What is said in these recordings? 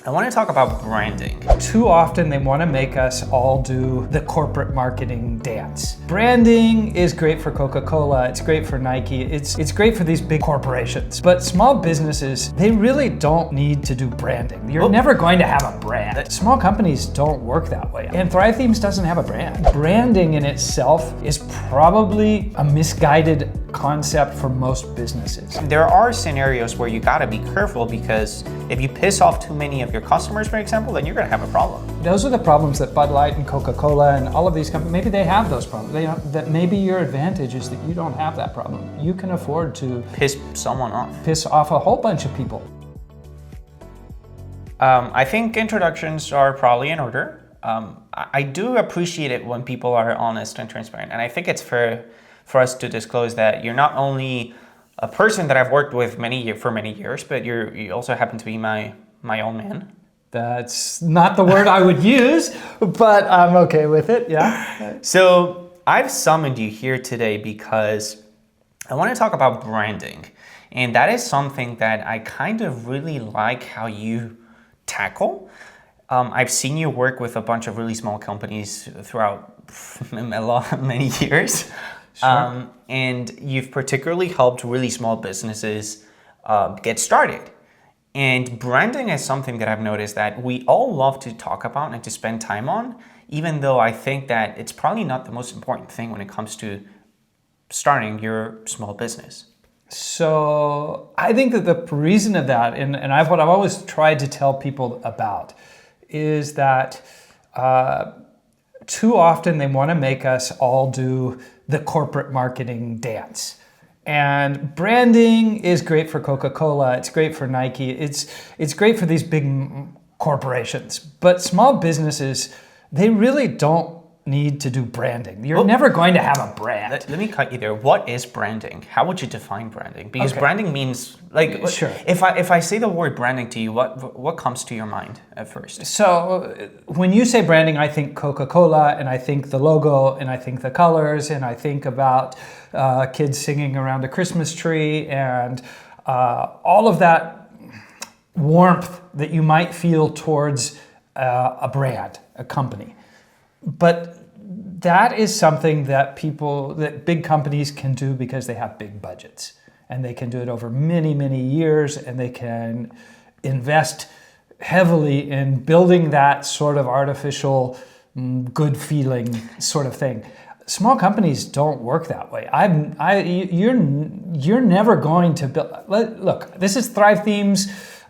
I want to talk about branding. Too often they want to make us all do the corporate marketing dance. Branding is great for Coca-Cola, it's great for Nike, it's great for these big corporations. But small businesses, they really don't need to do branding. You're never going to have a brand. Small companies don't work that way. And Thrive Themes doesn't have a brand. Branding in itself is probably a misguided concept for most businesses. There are scenarios where you gotta be careful because if you piss off too many of your customers, for example, then you're gonna have a problem. Those are the problems that Bud Light and Coca-Cola and all of these companies, maybe they have those problems. That maybe your advantage is that you don't have that problem. You can afford to Piss someone off. Piss off a whole bunch of people. I think introductions are probably in order. I do appreciate it when people are honest and transparent, and I think it's fair for us to disclose that you're not only a person that I've worked with for many years, but you also happen to be my own man. That's not the word I would use, but I'm okay with it, yeah. So I've summoned you here today because I want to talk about branding. And that is something that I kind of really like how you tackle. I've seen you work with a bunch of really small companies throughout many years. Sure. And you've particularly helped really small businesses get started. And branding is something that I've noticed that we all love to talk about and to spend time on, even though I think that it's probably not the most important thing when it comes to starting your small business. So I think that the reason of that, and what I've always tried to tell people about, is that too often they want to make us all do the corporate marketing dance. And branding is great for Coca-Cola, it's great for Nike, it's great for these big corporations. But small businesses, they really don't need to do branding. You're never going to have a brand. Let me cut you there. What is branding? How would you define branding? Because branding means, sure. If I say the word branding to you, what comes to your mind at first? So when you say branding, I think Coca-Cola, and I think the logo, and I think the colors, and I think about kids singing around a Christmas tree, and all of that warmth that you might feel towards a brand, a company. But that is something that big companies can do because they have big budgets, and they can do it over many, many years, and they can invest heavily in building that sort of artificial good feeling sort of thing. Small companies don't work that way. You're never going to build. Look, this is Thrive Themes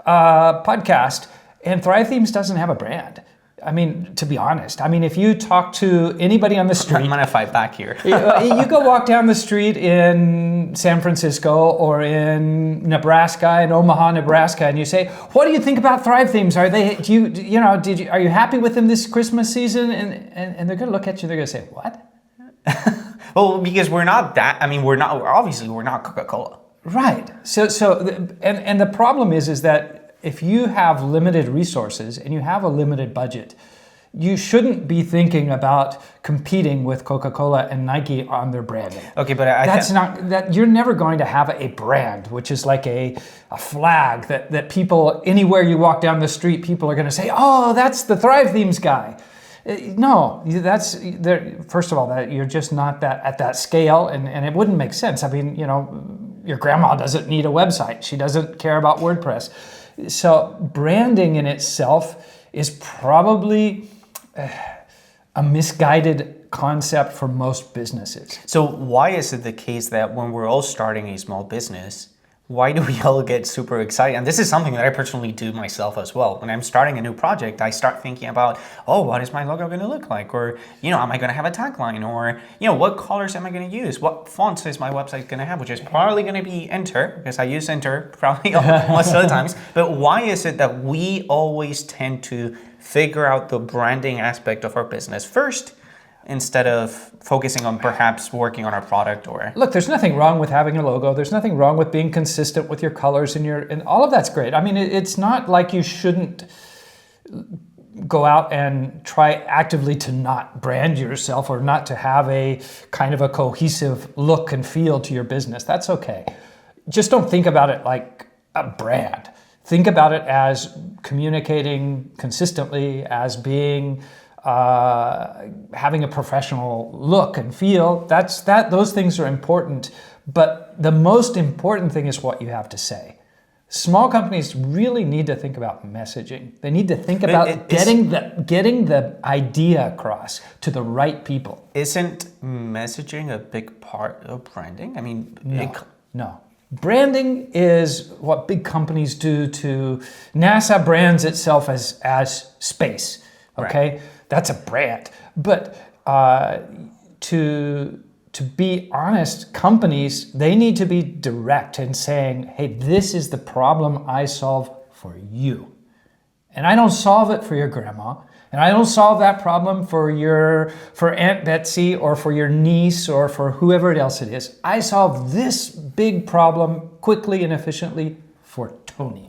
podcast, and Thrive Themes doesn't have a brand. I mean, to be honest, if you talk to anybody on the street... I'm gonna fight back here. You go walk down the street in San Francisco or in Nebraska, in Omaha, Nebraska, and you say, "What do you think about Thrive Themes? Are you happy with them this Christmas season?" And they're gonna look at you, they're gonna say, "What?" Well, because we're not Coca-Cola. Right. So the problem is that if you have limited resources and you have a limited budget, you shouldn't be thinking about competing with Coca-Cola and Nike on their branding. Okay, but you're never going to have a brand, which is like a flag that people, anywhere you walk down the street, people are going to say, "Oh, that's the Thrive Themes guy." No, first of all, that you're just not at that scale, and it wouldn't make sense. Your grandma doesn't need a website. She doesn't care about WordPress. So branding in itself is probably a misguided concept for most businesses. So why is it the case that when we're all starting a small business, why do we all get super excited? And this is something that I personally do myself as well. When I'm starting a new project, I start thinking about, what is my logo going to look like? Or, am I going to have a tagline? Or, what colors am I going to use? What fonts is my website going to have? Which is probably going to be Enter, because I use Enter probably most of the times. But why is it that we always tend to figure out the branding aspect of our business first, instead of focusing on perhaps working on our product? Or look, there's nothing wrong with having a logo. There's nothing wrong with being consistent with your colors and all of that's great. It's not like you shouldn't go out and try actively to not brand yourself or not to have a kind of a cohesive look and feel to your business. That's okay. Just don't think about it like a brand. Think about it as communicating consistently, as being having a professional look and feel. Those things are important, but the most important thing is what you have to say. Small companies really need to think about messaging. They need to think about getting the idea across to the right people. Isn't messaging a big part of branding? I mean, No. Branding is what big companies do to NASA brands itself as space. Okay, right. That's a brand. But to be honest, companies, they need to be direct in saying, hey, this is the problem I solve for you. And I don't solve it for your grandma. And I don't solve that problem for Aunt Betsy or for your niece or for whoever else it is. I solve this big problem quickly and efficiently for Tony.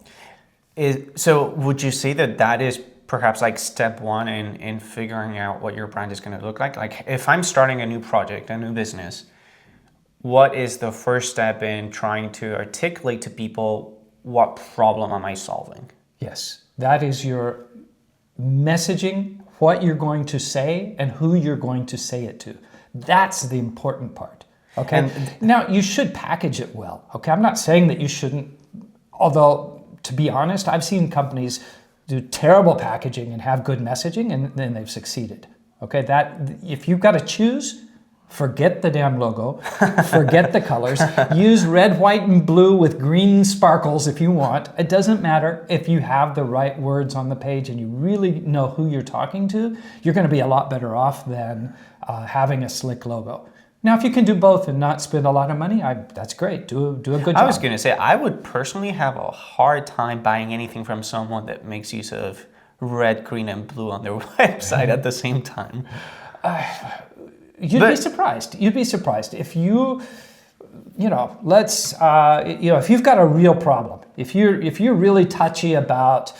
So would you say that is perhaps like step one in figuring out what your brand is going to look like? Like if I'm starting a new project, a new business, what is the first step in trying to articulate to people what problem am I solving? Yes, that is your messaging, what you're going to say and who you're going to say it to. That's the important part. Okay. Now you should package it well. Okay. I'm not saying that you shouldn't, although to be honest, I've seen companies do terrible packaging and have good messaging and then they've succeeded. Okay. That if you've got to choose, forget the damn logo, forget the colors, use red, white, and blue with green sparkles if you want. It doesn't matter. If you have the right words on the page and you really know who you're talking to, you're going to be a lot better off than having a slick logo. Now, if you can do both and not spend a lot of money, that's great. Do a good job. I was going to say, I would personally have a hard time buying anything from someone that makes use of red, green, and blue on their website at the same time. You'd be surprised. You'd be surprised if if you've got a real problem, if you're really touchy about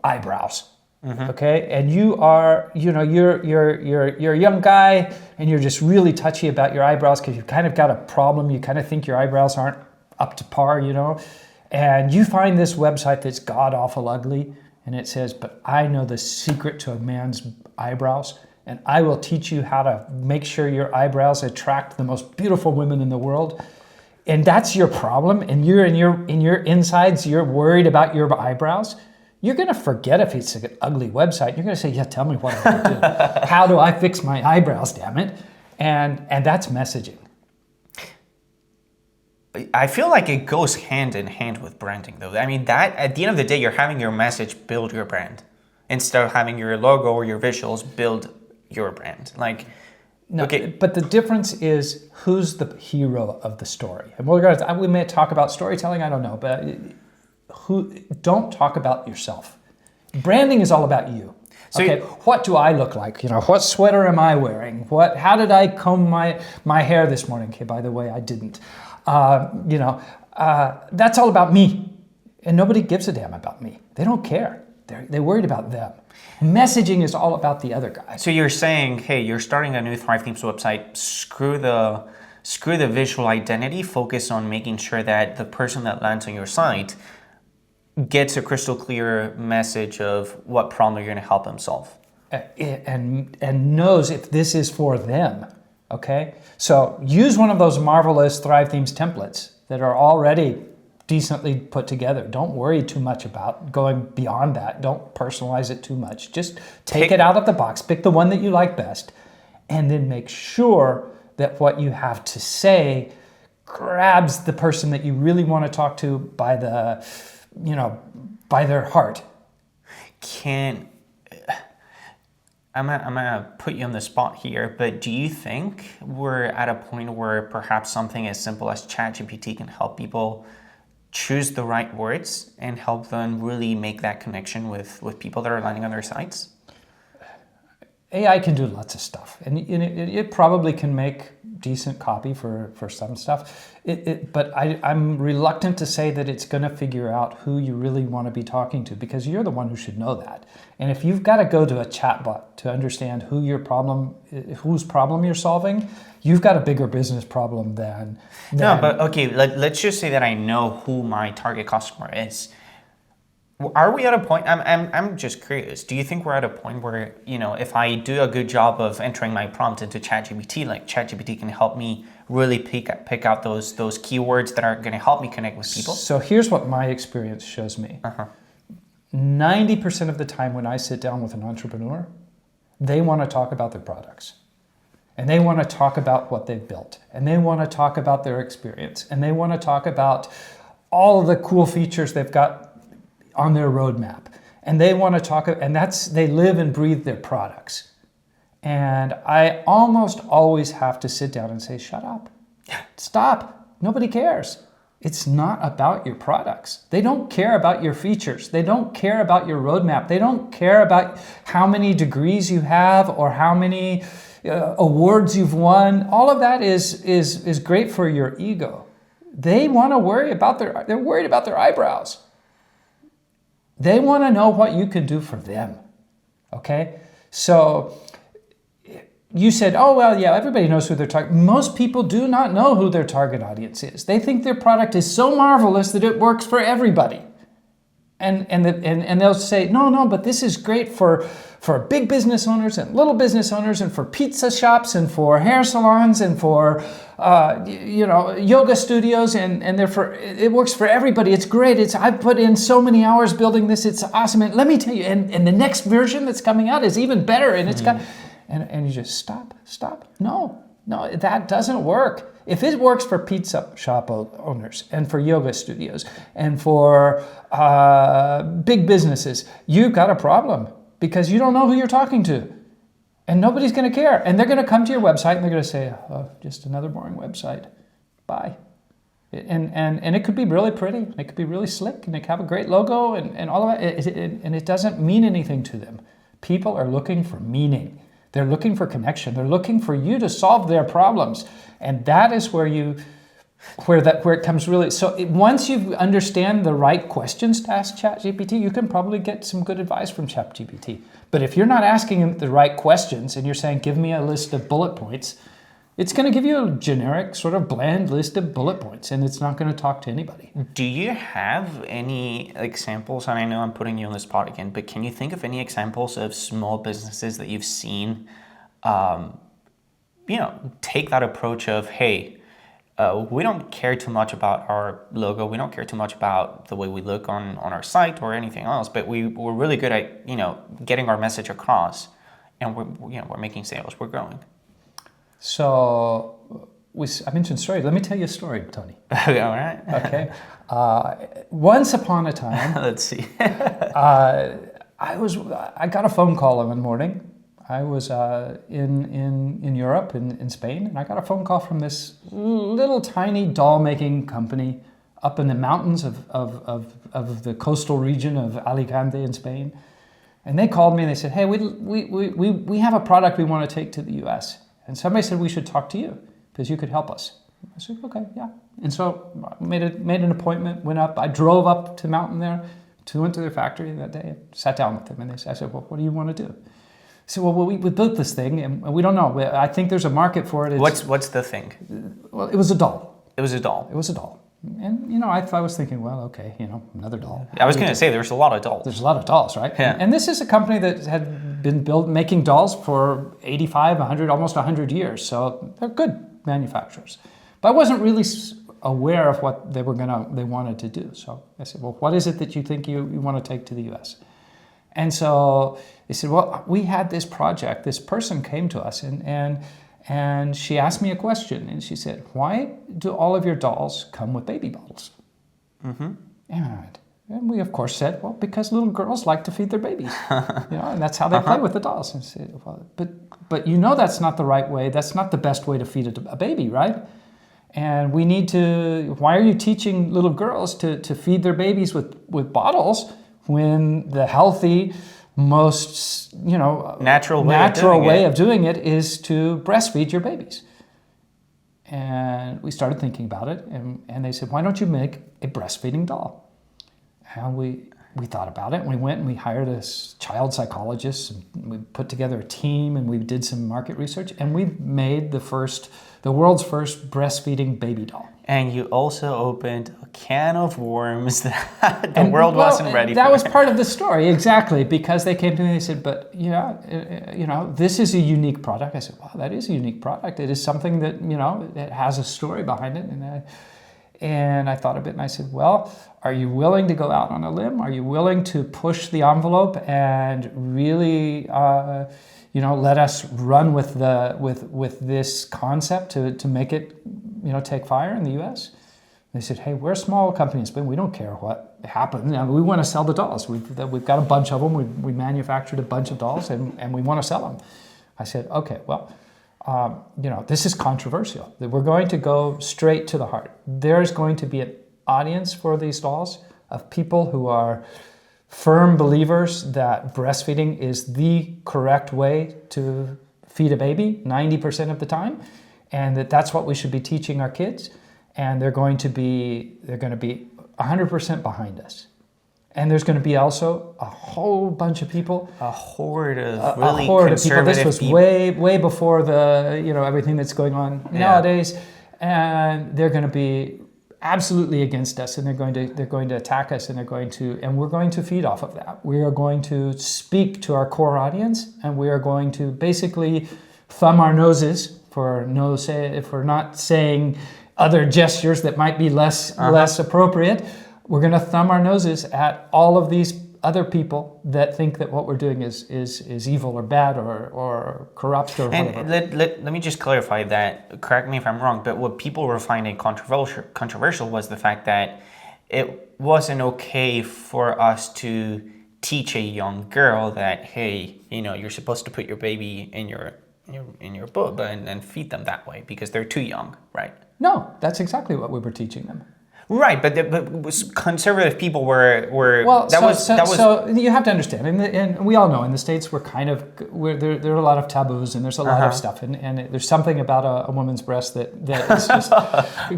eyebrows, okay, and you're a young guy and you're just really touchy about your eyebrows because you've kind of got a problem, you kind of think your eyebrows aren't up to par, and you find this website that's god awful ugly, and it says, "But I know the secret to a man's eyebrows. And I will teach you how to make sure your eyebrows attract the most beautiful women in the world." And that's your problem. And you're in your insides, you're worried about your eyebrows. You're going to forget if it's an ugly website. You're going to say, "Yeah, tell me what I do. How do I fix my eyebrows, damn it?" And that's messaging. I feel like it goes hand in hand with branding, though. I mean, that at the end of the day, you're having your message build your brand instead of having your logo or your visuals build your brand. But the difference is who's the hero of the story. And we may talk about storytelling, I don't know, but don't talk about yourself. Branding is all about you. Okay, what do I look like? What sweater am I wearing? How did I comb my hair this morning? Okay, by the way, I didn't. That's all about me. And nobody gives a damn about me. They don't care. They're worried about them. Messaging is all about the other guy. So you're saying, hey, you're starting a new Thrive Themes website, screw the visual identity, focus on making sure that the person that lands on your site gets a crystal clear message of what problem you're going to help them solve. And knows if this is for them, okay? So use one of those marvelous Thrive Themes templates that are already decently put together. Don't worry too much about going beyond that. Don't personalize it too much. Just take it out of the box, pick the one that you like best, and then make sure that what you have to say grabs the person that you really want to talk to by their heart. I'm gonna put you on the spot here, but do you think we're at a point where perhaps something as simple as ChatGPT can help people choose the right words and help them really make that connection with people that are landing on their sites? AI can do lots of stuff, and it probably can make decent copy for some stuff. But I'm reluctant to say that it's going to figure out who you really want to be talking to, because you're the one who should know that. And if you've got to go to a chatbot to understand whose problem you're solving, you've got a bigger business problem than... No, but okay, let's just say that I know who my target customer is. Are we at a point? I'm just curious. Do you think we're at a point where, if I do a good job of entering my prompt into ChatGPT, like ChatGPT can help me really pick out those keywords that are going to help me connect with people? So here's what my experience shows me. 90% of the time when I sit down with an entrepreneur, they want to talk about their products. And they want to talk about what they've built. And they want to talk about their experience. And they want to talk about all of the cool features they've got on their roadmap. And they want to talk, and they live and breathe their products. And I almost always have to sit down and say, shut up, stop, nobody cares. It's not about your products. They don't care about your features. They don't care about your roadmap. They don't care about how many degrees you have or how many awards you've won. All of that is great for your ego. They want to they're worried about their eyebrows. They want to know what you can do for them, okay? So you said, oh, well, yeah, everybody knows who their target. Most people do not know who their target audience is. They think their product is so marvelous that it works for everybody. And they'll say, no, but this is great for big business owners and little business owners and for pizza shops and for hair salons and for yoga studios and it works for everybody. It's great. I've put in so many hours building this. It's awesome. And let me tell you, and the next version that's coming out is even better. And it's got, and you just stop. No, that doesn't work. If it works for pizza shop owners and for yoga studios and for big businesses, you've got a problem because you don't know who you're talking to. And nobody's going to care. And they're going to come to your website and they're going to say, oh, just another boring website. Bye. And it could be really pretty. And it could be really slick. And it could have a great logo and all of that. And it doesn't mean anything to them. People are looking for meaning. They're looking for connection. They're looking for you to solve their problems. And that is where it comes really. So once you understand the right questions to ask ChatGPT, you can probably get some good advice from ChatGPT. But if you're not asking it the right questions and you're saying, give me a list of bullet points, it's going to give you a generic sort of bland list of bullet points and it's not going to talk to anybody. Do you have any examples? And I know I'm putting you on the spot again, but can you think of any examples of small businesses that you've seen take that approach of, hey, we don't care too much about our logo. We don't care too much about the way we look on our site or anything else, but we're really good at, getting our message across and we're making sales, we're growing. So I mentioned story. Let me tell you a story, Tony. All right. Okay. Once upon a time, let's see. I got a phone call one morning. I was in Europe, in Spain, and I got a phone call from this little tiny doll-making company up in the mountains of the coastal region of Alicante in Spain. And they called me and they said, hey, we have a product we want to take to the US. And somebody said we should talk to you because you could help us. I said, okay, yeah. And so I made an appointment, went up. I drove up to the mountain there, went to their factory that day, sat down with them. And I said, well, what do you want to do? I said, well, we built this thing and we don't know. I think there's a market for it. What's the thing? Well, it was a doll. It was a doll. It was a doll. And, I was thinking, well, okay, another doll. I was going to say there's a lot of dolls. There's a lot of dolls, right? Yeah. And this is a company that had been making dolls for 85, 100, almost 100 years. So they're good manufacturers. But I wasn't really aware of what they wanted to do. So I said, well, what is it that you think you want to take to the US? And so they said, well, we had this project. This person came to us and she asked me a question. And she said, why do all of your dolls come with baby bottles? Mm-hmm. And we, of course, said, well, because little girls like to feed their babies. And that's how they play with the dolls. And I said, well, but that's not the right way. That's not the best way to feed a baby, right? And we need to, why are you teaching little girls to feed their babies with bottles when the healthy, most, natural way of doing it is to breastfeed your babies? And we started thinking about it, and they said, why don't you make a breastfeeding doll? And we thought about it, and we went and we hired a child psychologist, and we put together a team, and we did some market research, and we made the world's first breastfeeding baby doll. And you also opened a can of worms that the world wasn't ready for. That was part of the story, exactly, because they came to me and they said, but this is a unique product. I said, wow, that is a unique product. It is something that, it has a story behind it. And I thought a bit and I said, well, are you willing to go out on a limb? Are you willing to push the envelope and really, let us run with this concept to make it, take fire in the U.S.? They said, hey, we're a small company, but we don't care what happens. We want to sell the dolls. We've got a bunch of them. We manufactured a bunch of dolls, and we want to sell them. I said, okay, well, this is controversial. We're going to go straight to the heart. There's going to be an audience for these dolls of people who are firm believers that breastfeeding is the correct way to feed a baby 90% of the time, and that's what we should be teaching our kids. And they're going to be 100% behind us. And there's going to be also a whole bunch of people, a horde of really conservative people. This was way before the everything that's going on nowadays, and they're going to be absolutely against us, and they're going to attack us, and we're going to feed off of that. We are going to speak to our core audience, and we are going to basically thumb our noses for not saying other gestures that might be less appropriate. We're going to thumb our noses at all of these other people that think that what we're doing is evil or bad or corrupt or whatever. And let me just clarify that. Correct me if I'm wrong, but what people were finding controversial was the fact that it wasn't okay for us to teach a young girl that, hey, you're supposed to put your baby in your boob and feed them that way because they're too young, right? No, that's exactly what we were teaching them. Right, but conservative people were So you have to understand, and we all know in the States there are a lot of taboos and there's a lot of stuff, and there's something about a woman's breast that is just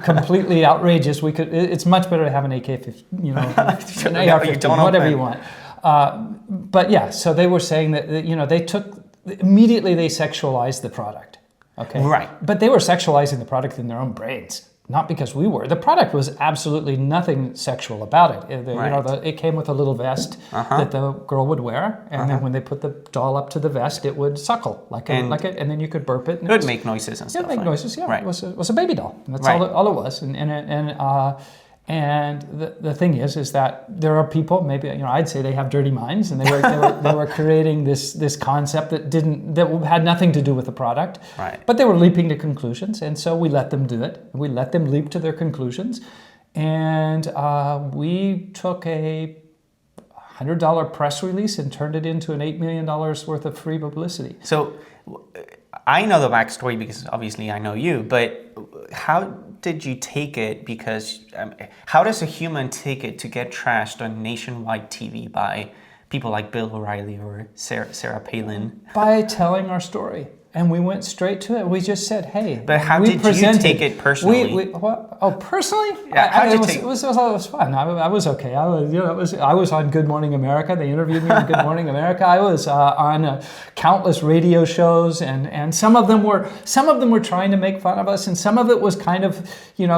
completely outrageous. It's much better to have an AK-15, an AR-15, whatever you want. But yeah, so they were saying that immediately they sexualized the product. Okay. Right. But they were sexualizing the product in their own brains, not because we were. The product was absolutely nothing sexual about it. It came with a little vest that the girl would wear, and then when they put the doll up to the vest, it would suckle like it, and then you could burp it. And it would make noises and stuff. It would make noises. Yeah. Right. It was a baby doll. And that's all it was. And the thing is that there are people, maybe I'd say they have dirty minds, and they were creating this concept that had nothing to do with the product, right? But they were leaping to conclusions, and so we let them do it. We let them leap to their conclusions, and we took a $100 press release and turned it into an $8 million worth of free publicity. So I know the backstory because obviously I know you, but how did you take it? Because how does a human take it to get trashed on nationwide TV by people like Bill O'Reilly or Sarah Palin? By telling our story. And we went straight to it. We just said, hey. But how did you take it personally? Personally? Yeah, it was fun. I was okay. I was on Good Morning America. They interviewed me on Good Morning America. I was on countless radio shows, and some of them were trying to make fun of us, and some of it was kind of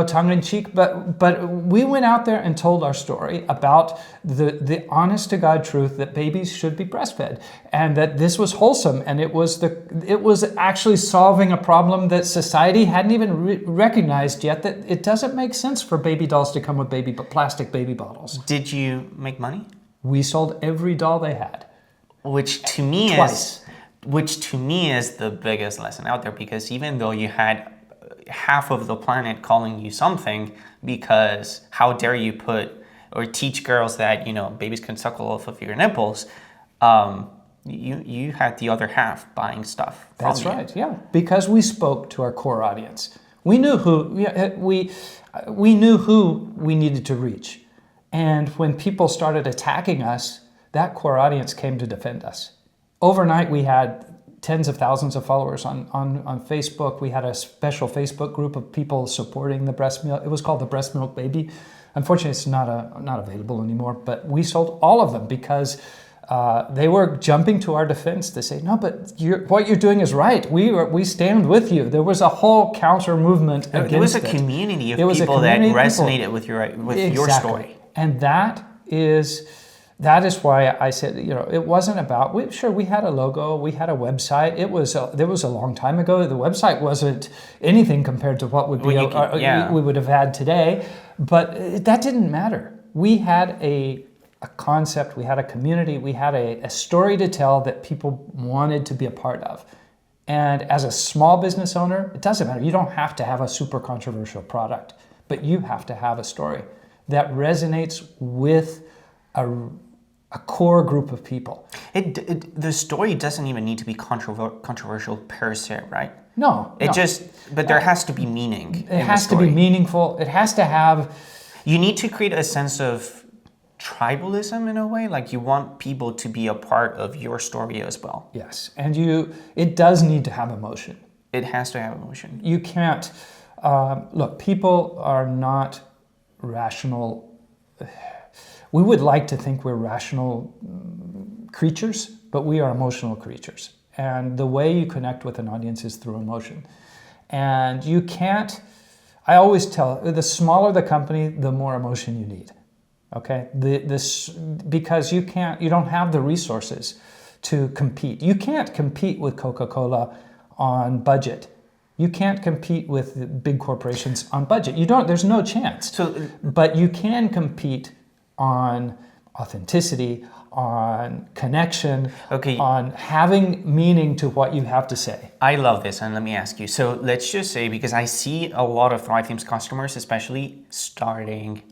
tongue in cheek. But we went out there and told our story about the honest to God truth that babies should be breastfed, and that this was wholesome, and it was actually solving a problem that society hadn't even recognized yet, that it doesn't make sense for baby dolls to come with plastic baby bottles. Did you make money? We sold every doll they had. Which to me is the biggest lesson out there, because even though you had half of the planet calling you something because how dare you put or teach girls that babies can suckle off of your nipples, you had the other half buying stuff from That's right, yeah. Because we spoke to our core audience. We knew who we needed to reach. And when people started attacking us, that core audience came to defend us. Overnight, we had tens of thousands of followers on Facebook. We had a special Facebook group of people supporting the breast milk. It was called the Breast Milk Baby. Unfortunately, it's not available anymore, but we sold all of them because they were jumping to our defense to say, no, but what you're doing is right. We stand with you. There was a whole counter movement against it. There was a community of people that resonated with your story. And that is why I said, it wasn't about, we had a logo, we had a website. There was a long time ago. The website wasn't anything compared to what we would have had today. But that didn't matter. We had a concept, we had a community, we had a story to tell that people wanted to be a part of. And as a small business owner, it doesn't matter. You don't have to have a super controversial product, but you have to have a story that resonates with a core group of people. The story doesn't even need to be controversial per se, right? No. But there has to be meaning. It has to be meaningful. It has to have... You need to create a sense of tribalism in a way, like you want people to be a part of your story as well. Yes, and it does need to have emotion. It has to have emotion. You can't... look, people are not rational. We would like to think we're rational creatures, but we are emotional creatures. And the way you connect with an audience is through emotion. And you can't, I always tell, the smaller the company, the more emotion you need. Okay? Because you don't have the resources to compete. You can't compete with Coca-Cola on budget. You can't compete with big corporations on budget. There's no chance. But you can compete on authenticity, on connection, on having meaning to what you have to say. I love this, and let me ask you. So let's just say, because I see a lot of Thrive Themes customers, especially starting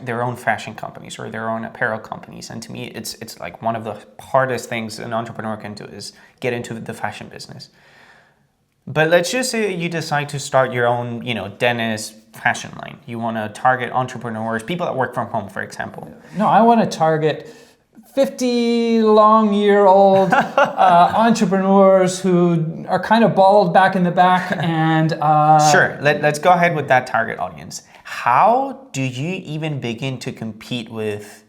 their own fashion companies or their own apparel companies, and to me, it's like one of the hardest things an entrepreneur can do is get into the fashion business. But let's just say you decide to start your own, dentist fashion line. You want to target entrepreneurs, people that work from home, for example. No, I want to target 50-long-year-old entrepreneurs who are kind of bald back in the back and... Sure, let's go ahead with that target audience. How do you even begin to compete with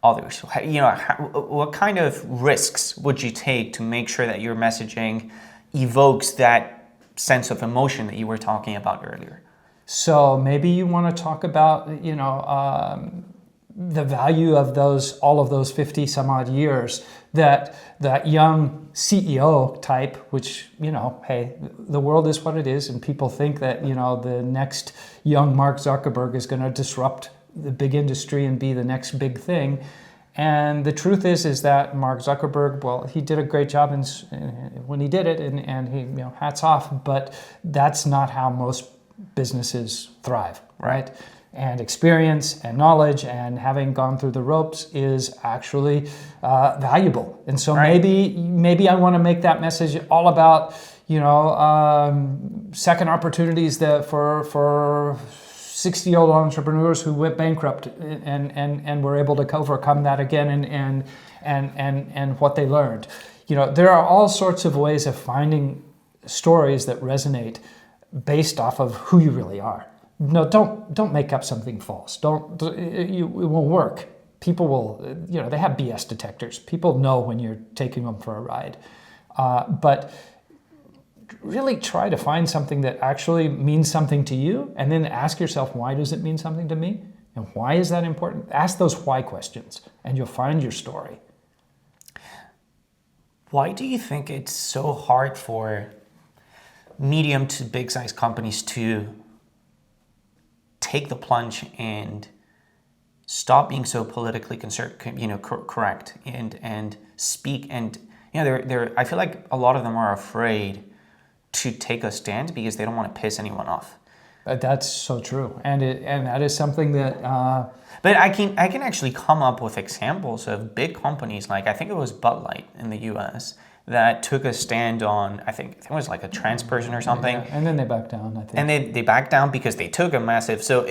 others? What kind of risks would you take to make sure that your messaging evokes that sense of emotion that you were talking about earlier? So maybe you want to talk about, the value of all of those 50 some odd years that young CEO type, which, hey, the world is what it is. And people think that, the next young Mark Zuckerberg is going to disrupt the big industry and be the next big thing. And the truth is that Mark Zuckerberg, well, he did a great job when he did it, and he, hats off. But that's not how most businesses thrive, right? And experience and knowledge and having gone through the ropes is actually valuable. And so maybe I want to make that message all about, second opportunities that for 60-year-old entrepreneurs who went bankrupt and were able to overcome that again and what they learned. There are all sorts of ways of finding stories that resonate based off of who you really are. No, don't make up something false. It won't work. People will, they have BS detectors. People know when you're taking them for a ride. But really try to find something that actually means something to you, and then ask yourself, why does it mean something to me? And why is that important? Ask those why questions, and you'll find your story. Why do you think it's so hard for medium to big size companies to take the plunge and stop being so politically correct and speak? And I feel like a lot of them are afraid to take a stand because they don't want to piss anyone off. That's so true, and that is something that. But I can actually come up with examples of big companies, like I think it was Bud Light in the U.S. that took a stand on, I think it was like a trans person or something. Yeah, and then they backed down, I think. And they backed down because they took a massive. So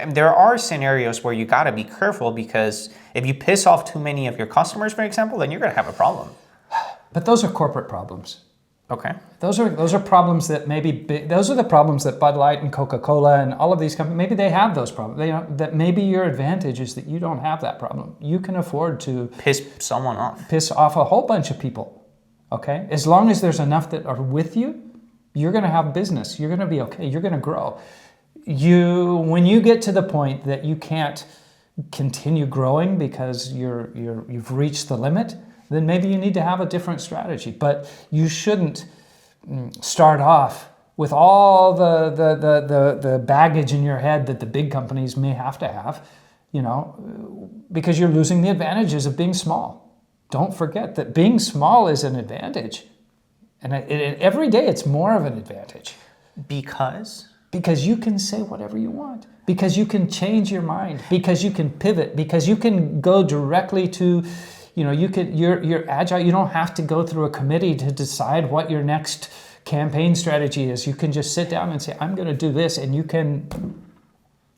there are scenarios where you got to be careful, because if you piss off too many of your customers, for example, then you're going to have a problem. But those are corporate problems. Okay. Those are problems that those are the problems that Bud Light and Coca-Cola and all of these companies, maybe they have those problems. That maybe your advantage is that you don't have that problem. You can afford to Piss someone off. piss off a whole bunch of people. Okay? As long as there's enough that are with you, you're going to have business. You're going to be okay. You're going to grow. When you get to the point that you can't continue growing because you've reached the limit, then maybe you need to have a different strategy. But you shouldn't start off with all the baggage in your head that the big companies may have to have, because you're losing the advantages of being small. Don't forget that being small is an advantage. And every day it's more of an advantage. Because you can say whatever you want. Because you can change your mind. Because you can pivot. Because you can go directly to, you're agile. You don't have to go through a committee to decide what your next campaign strategy is. You can just sit down and say, I'm going to do this, and you can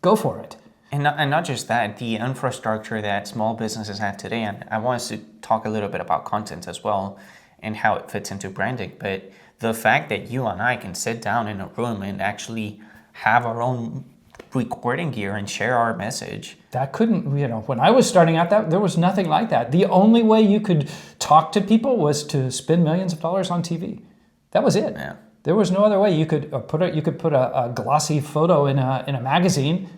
go for it. And not just that, the infrastructure that small businesses have today, and I want us to talk a little bit about content as well and how it fits into branding, but the fact that you and I can sit down in a room and actually have our own recording gear and share our message. That couldn't, when I was starting out, there was nothing like that. The only way you could talk to people was to spend millions of dollars on TV. That was it. Yeah. There was no other way. You could put a glossy photo in a magazine.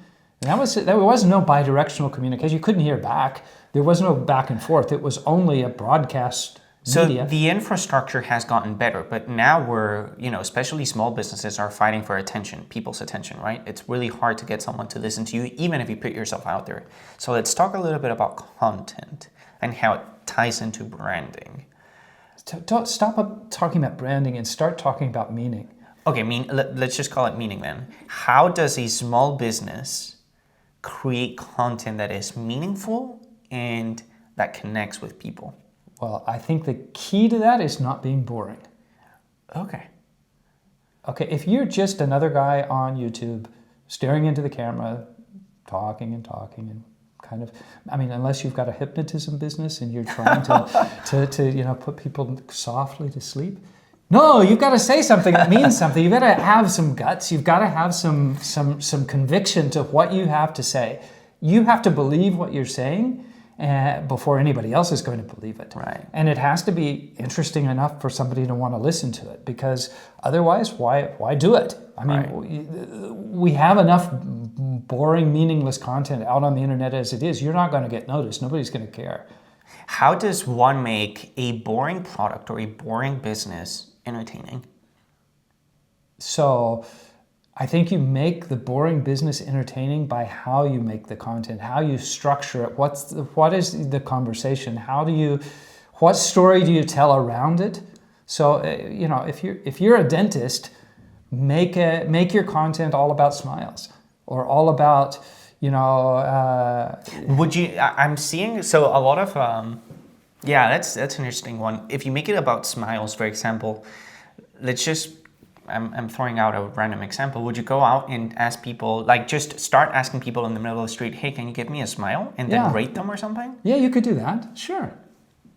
And there was no bi-directional communication. You couldn't hear back. There was no back and forth. It was only a broadcast media. So the infrastructure has gotten better, but now especially small businesses are fighting for attention, people's attention, right? It's really hard to get someone to listen to you, even if you put yourself out there. So let's talk a little bit about content and how it ties into branding. Stop talking about branding and start talking about meaning. Okay, let's just call it meaning then. How does a small business create content that is meaningful and that connects with people? Well, I think the key to that is not being boring. Okay, if you're just another guy on YouTube staring into the camera, talking and kind of, unless you've got a hypnotism business and you're trying to put people softly to sleep. No, you've got to say something that means something. You've got to have some guts. You've got to have some conviction to what you have to say. You have to believe what you're saying before anybody else is going to believe it. Right. And it has to be interesting enough for somebody to want to listen to it, because otherwise, why do it? We have enough boring, meaningless content out on the internet as it is. You're not going to get noticed. Nobody's going to care. How does one make a boring product or a boring business entertaining? So I think you make the boring business entertaining by how you make the content, how you structure it. What is the conversation? What story do you tell around it? So if you're a dentist, make your content all about smiles or all about Would you? I'm seeing so a lot of that's an interesting one. If you make it about smiles, for example, I'm throwing out a random example. Would you go out and ask people, just start asking people in the middle of the street, hey, can you give me a smile? And then rate them or something? Yeah, you could do that. Sure.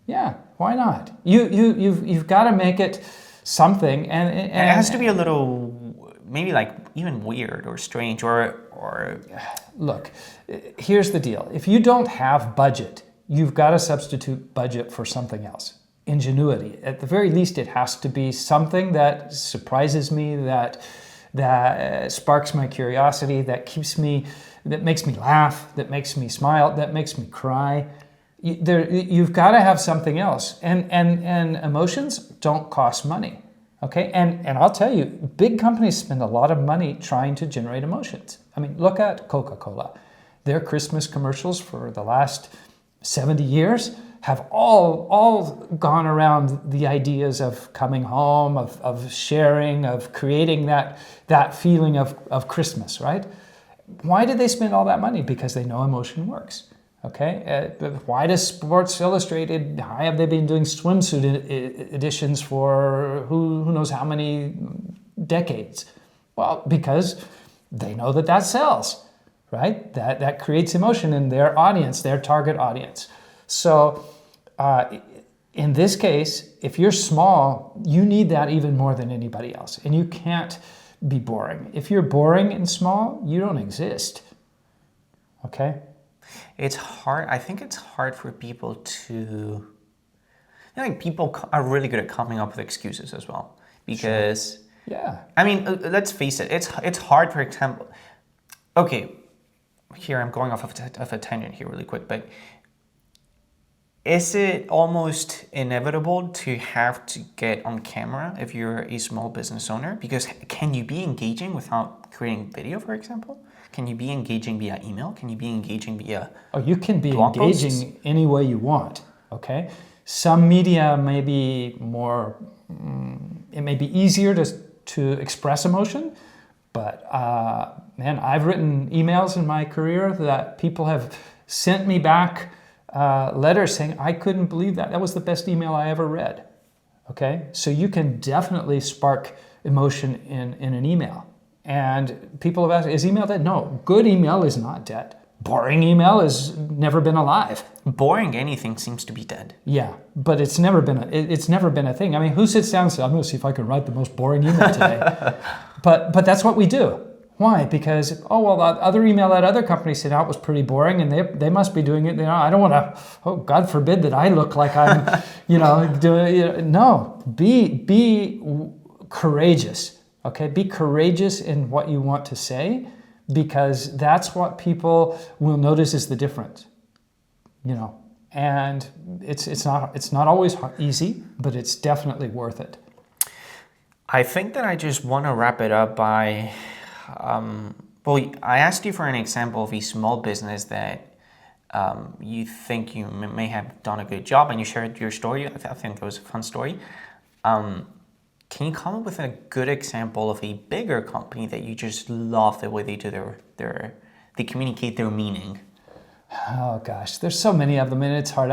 Yeah, why not? You've got to make it something, and it has to be a little, maybe even weird or strange or. Look, here's the deal. If you don't have budget, you've got to substitute budget for something else. Ingenuity. At the very least, it has to be something that surprises me, that sparks my curiosity, that makes me laugh, that makes me smile, that makes me cry. You've got to have something else. And emotions don't cost money. Okay, and I'll tell you, big companies spend a lot of money trying to generate emotions. Look at Coca-Cola. Their Christmas commercials for the last 70 years have all gone around the ideas of coming home, of sharing, of creating that feeling of Christmas, right? Why did they spend all that money? Because they know emotion works. Okay, why does Sports Illustrated, why have they been doing swimsuit editions for who knows how many decades? Well, because they know that sells, right? That creates emotion in their audience, their target audience. So in this case, if you're small, you need that even more than anybody else. And you can't be boring. If you're boring and small, you don't exist. Okay? It's hard. I think it's hard for people to. I think people are really good at coming up with excuses as well. Because, Yeah. I mean, let's face it. It's hard, for example. Okay, here I'm going off of a tangent here really quick, but is it almost inevitable to have to get on camera if you're a small business owner? Because can you be engaging without creating video, for example? Can you be engaging via email? Can you be engaging via Oh, you can be blog engaging posts? any way you want, okay? Some media may be more, it may be easier to express emotion, but man, I've written emails in my career that people have sent me back letters saying, I couldn't believe that. That was the best email I ever read. Okay, so you can definitely spark emotion in an email. And people have asked, is email dead? No, good email is not dead. Boring email has never been alive. Boring anything seems to be dead. Yeah, but it's never been a thing. I mean, who sits down and says, I'm going to see if I can write the most boring email today? but that's what we do. Why? Because, oh, well, that other email that other company sent out was pretty boring and they must be doing it. You know, I don't want to, oh, God forbid that I look like I'm, doing, no, be courageous, okay? Be courageous in what you want to say, because that's what people will notice is the difference, and it's not always easy, but it's definitely worth it. I think that I just want to wrap it up by, I asked you for an example of a small business that you think you may have done a good job, and you shared your story. I think it was a fun story. Can you come up with a good example of a bigger company that you just love the way they do they communicate their meaning? Oh gosh, there's so many of them, and it's hard.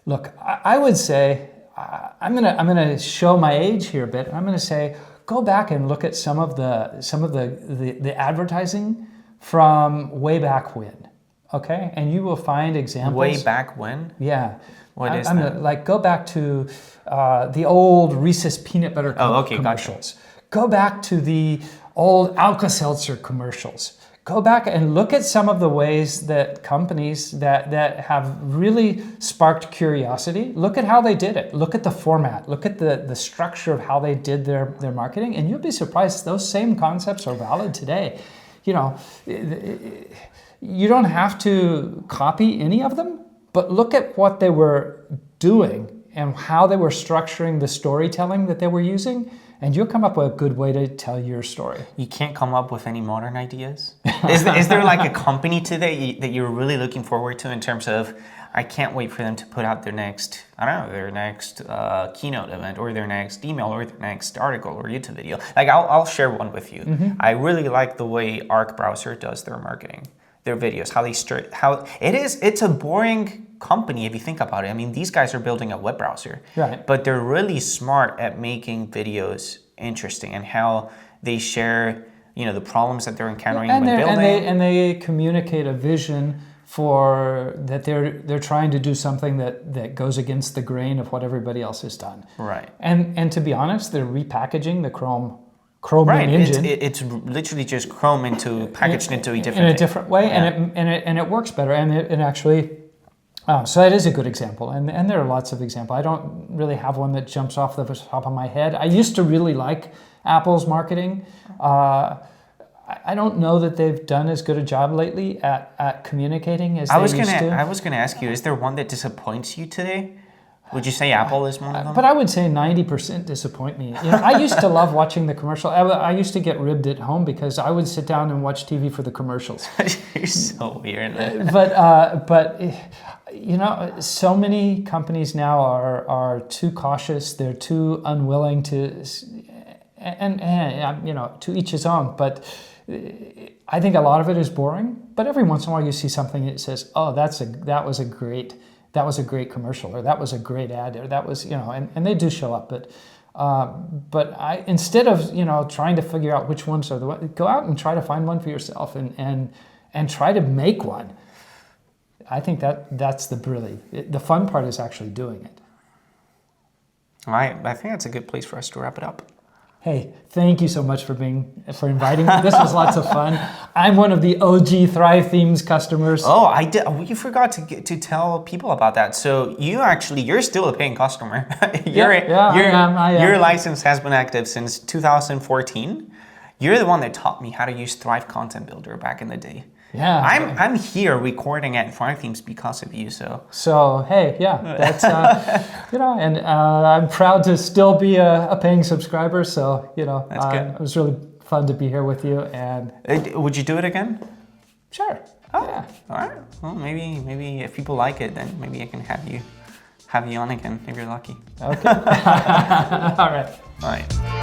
Look, I would say I'm gonna show my age here a bit. I'm gonna say go back and look at some of the advertising from way back when, okay? And you will find examples. Way back when? Yeah. What is I'm that? gonna, like, go back to the old Reese's peanut butter commercials. Gotcha. Go back to the old Alka-Seltzer commercials. Go back and look at some of the ways that companies that have really sparked curiosity. Look at how they did it. Look at the format. Look at the structure of how they did their marketing, and you'll be surprised those same concepts are valid today. You don't have to copy any of them, but look at what they were doing and how they were structuring the storytelling that they were using, and you'll come up with a good way to tell your story. You can't come up with any modern ideas? Is there like a company today that you're really looking forward to in terms of, I can't wait for them to put out their next keynote event, or their next email, or their next article or YouTube video? Like, I'll share one with you. Mm-hmm. I really like the way Arc Browser does their marketing, their videos, it's a boring company if you think about it. I mean, these guys are building a web browser, right? But they're really smart at making videos interesting, and how they share, the problems that they're encountering when building. And they communicate a vision for that they're trying to do something that goes against the grain of what everybody else has done. Right. And to be honest, they're repackaging the Chromium engine. It's literally just Chrome packaged into a different way, yeah. and it works better, and it actually. So that is a good example, and there are lots of examples. I don't really have one that jumps off the top of my head. I used to really like Apple's marketing. I don't know that they've done as good a job lately at communicating as they used to. I was going to ask you, is there one that disappoints you today? Would you say Apple is one of them? But I would say 90% disappoint me. I used to love watching the commercial. I used to get ribbed at home because I would sit down and watch TV for the commercials. You're so weird. But so many companies now are too cautious. They're too unwilling to, and to each his own. But I think a lot of it is boring. But every once in a while, you see something that says, "Oh, that was a great commercial," or "That was a great ad," or "That was," and they do show up. But I, instead of trying to figure out which ones are the one, go out and try to find one for yourself and try to make one. I think that's the fun part is actually doing it. I think that's a good place for us to wrap it up. Hey, thank you so much for inviting me. This was lots of fun. I'm one of the OG Thrive Themes customers. Oh, I did. You forgot to tell people about that. So you're still a paying customer. Your license has been active since 2014. You're the one that taught me how to use Thrive Content Builder back in the day. Yeah, I'm here recording at Thrive Themes because of you. So hey, yeah, that's and I'm proud to still be a paying subscriber. So that's good. It was really fun to be here with you. And would you do it again? Sure. Oh, yeah. All right. Well, maybe if people like it, then maybe I can have you on again if you're lucky. Okay. All right. All right.